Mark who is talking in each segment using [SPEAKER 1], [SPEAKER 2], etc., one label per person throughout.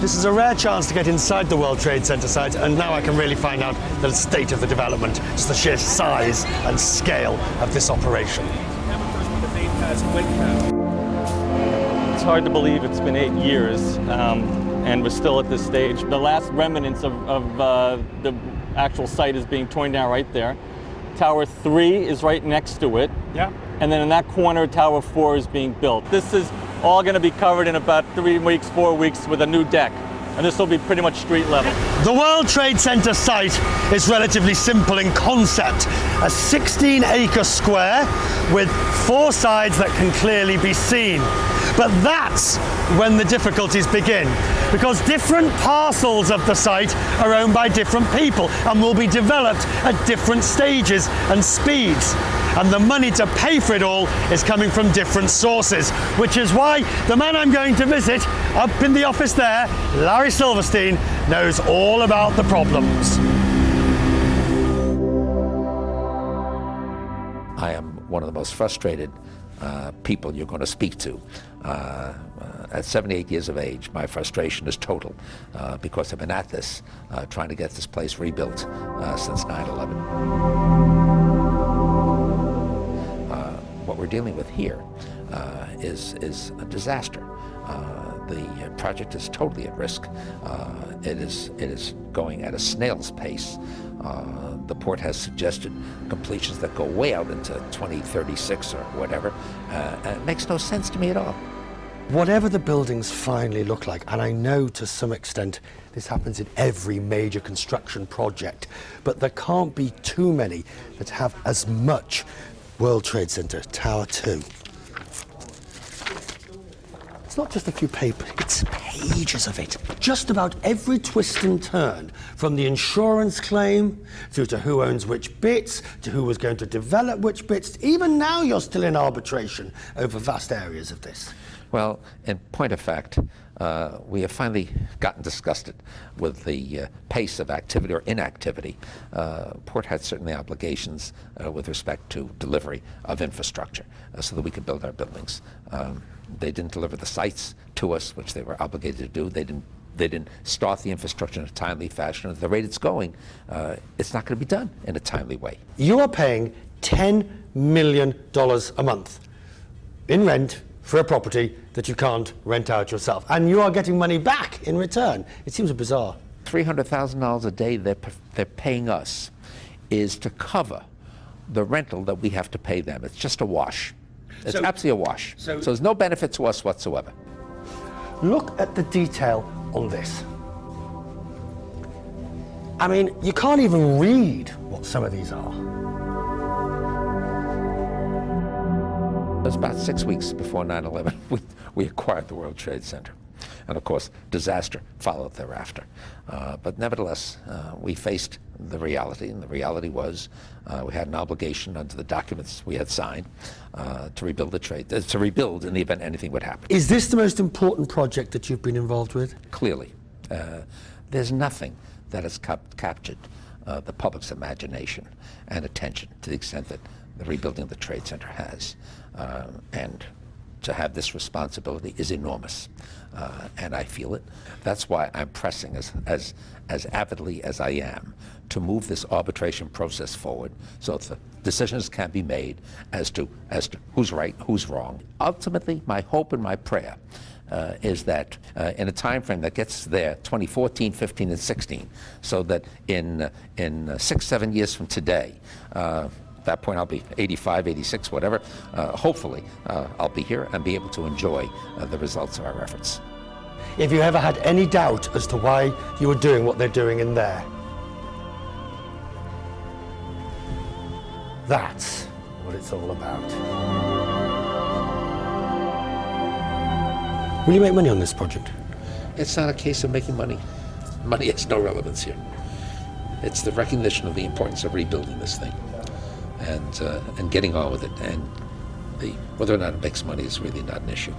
[SPEAKER 1] This is a rare chance to get inside the World Trade Center site, and now I can really find out the state of the development, just the sheer size and scale of this operation.
[SPEAKER 2] It's hard to believe it's been 8 years, and we're still at this stage. The last remnants of the actual site is being torn down right there. Tower 3 is right next to it.
[SPEAKER 1] Yeah.
[SPEAKER 2] And then in that corner, Tower 4 is being built. This is all going to be covered in about 3 weeks, 4 weeks with a new deck. And this will be pretty much street level.
[SPEAKER 1] The World Trade Center site is relatively simple in concept. A 16-acre square with 4 sides that can clearly be seen. But that's when the difficulties begin, because different parcels of the site are owned by different people and will be developed at different stages and speeds. And the money to pay for it all is coming from different sources, which is why the man I'm going to visit up in the office there, Larry Silverstein, knows all about the problems.
[SPEAKER 3] I am one of the most frustrated people you're going to speak to. At 78 years of age, my frustration is total because I've been at this, trying to get this place rebuilt since 9/11. What we're dealing with here is a disaster. The project is totally at risk. It is going at a snail's pace. The port has suggested completions that go way out into 2036 or whatever. It makes no sense to me at all.
[SPEAKER 1] Whatever the buildings finally look like, and I know to some extent this happens in every major construction project, but there can't be too many that have as much World Trade Center Tower 2. It's not just a few papers, it's pages of it. Just about every twist and turn, from the insurance claim, through to who owns which bits, to who was going to develop which bits. Even now you're still in arbitration over vast areas of this.
[SPEAKER 3] Well, in point of fact, we have finally gotten disgusted with the pace of activity or inactivity. Port had certainly obligations with respect to delivery of infrastructure so that we could build our buildings. They didn't deliver the sites to us, which they were obligated to do. They didn't start the infrastructure in a timely fashion. At the rate it's going, it's not going to be done in a timely way.
[SPEAKER 1] You are paying $10 million a month in rent for a property that you can't rent out yourself, and you are getting money back in return. It seems bizarre.
[SPEAKER 3] $300,000 a day they're paying us is to cover the rental that we have to pay them. It's just a wash. It's absolutely a wash. So there's no benefit to us whatsoever.
[SPEAKER 1] Look at the detail on this. I mean, you can't even read what some of these are.
[SPEAKER 3] It was about 6 weeks before 9/11 we acquired the World Trade Center. And of course, disaster followed thereafter. But nevertheless, we faced the reality, and the reality was we had an obligation under the documents we had signed to rebuild to rebuild in the event anything would happen.
[SPEAKER 1] Is this the most important project that you've been involved with?
[SPEAKER 3] Clearly. There's nothing that has captured the public's imagination and attention to the extent that the rebuilding of the Trade Center has. And to have this responsibility is enormous, and I feel it. That's why I'm pressing as avidly as I am to move this arbitration process forward so that the decisions can be made as to who's right, who's wrong. Ultimately, my hope and my prayer is that in a time frame that gets there, 2014, 15, and 16, so that in 6, 7 years from today, at that point I'll be 85, 86, whatever. Hopefully I'll be here and be able to enjoy the results of our efforts.
[SPEAKER 1] If you ever had any doubt as to why you were doing what they're doing in there, that's what it's all about. Will you make money on this project?
[SPEAKER 3] It's not a case of making money. Money has no relevance here. It's the recognition of the importance of rebuilding this thing and getting on with it. And whether or not it makes money is really not an issue.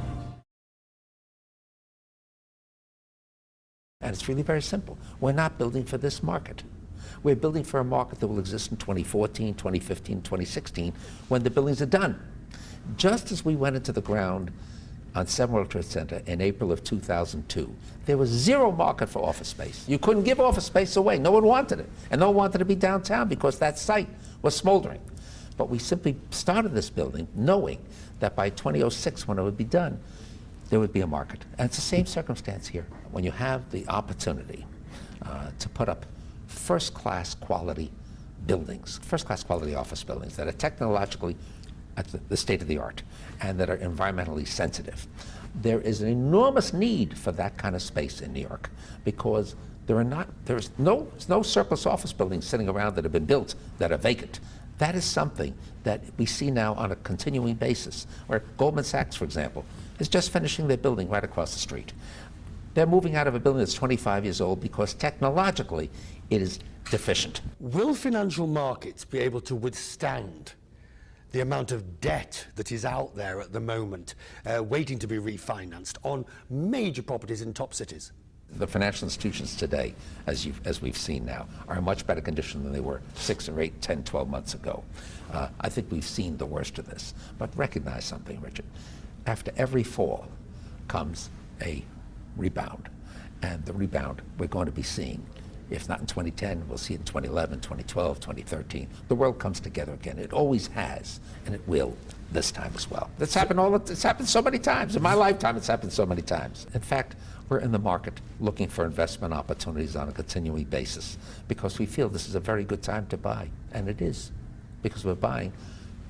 [SPEAKER 3] And it's really very simple. We're not building for this market. We're building for a market that will exist in 2014, 2015, 2016, when the buildings are done. Just as we went into the ground on 7 World Trade Center in April of 2002, there was zero market for office space. You couldn't give office space away. No one wanted it. And no one wanted to be downtown because that site was smoldering. But we simply started this building knowing that by 2006, when it would be done, there would be a market. And it's the same circumstance here. When you have the opportunity to put up first-class quality buildings, first-class quality office buildings that are technologically at the state of the art and that are environmentally sensitive, there is an enormous need for that kind of space in New York because there's no surplus office buildings sitting around that have been built that are vacant. That is something that we see now on a continuing basis, where Goldman Sachs, for example, is just finishing their building right across the street. They're moving out of a building that's 25 years old because technologically it is deficient.
[SPEAKER 1] Will financial markets be able to withstand the amount of debt that is out there at the moment, waiting to be refinanced on major properties in top cities?
[SPEAKER 3] The financial institutions today, as we've seen now, are in much better condition than they were 6 or 8, 10, 12 months ago. I think we've seen the worst of this. But recognize something, Richard. After every fall comes a rebound. And the rebound we're going to be seeing, if not in 2010, we'll see it in 2011, 2012, 2013. The world comes together again. It always has, and it will this time as well. It's happened so many times. In my lifetime, it's happened so many times. In fact, we're in the market looking for investment opportunities on a continuing basis because we feel this is a very good time to buy. And it is, because we're buying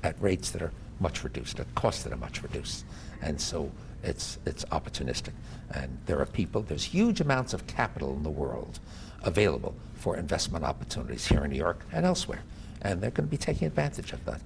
[SPEAKER 3] at rates that are much reduced, at costs that are much reduced. And so it's opportunistic. And there's huge amounts of capital in the world available for investment opportunities here in New York and elsewhere. And they're going to be taking advantage of that.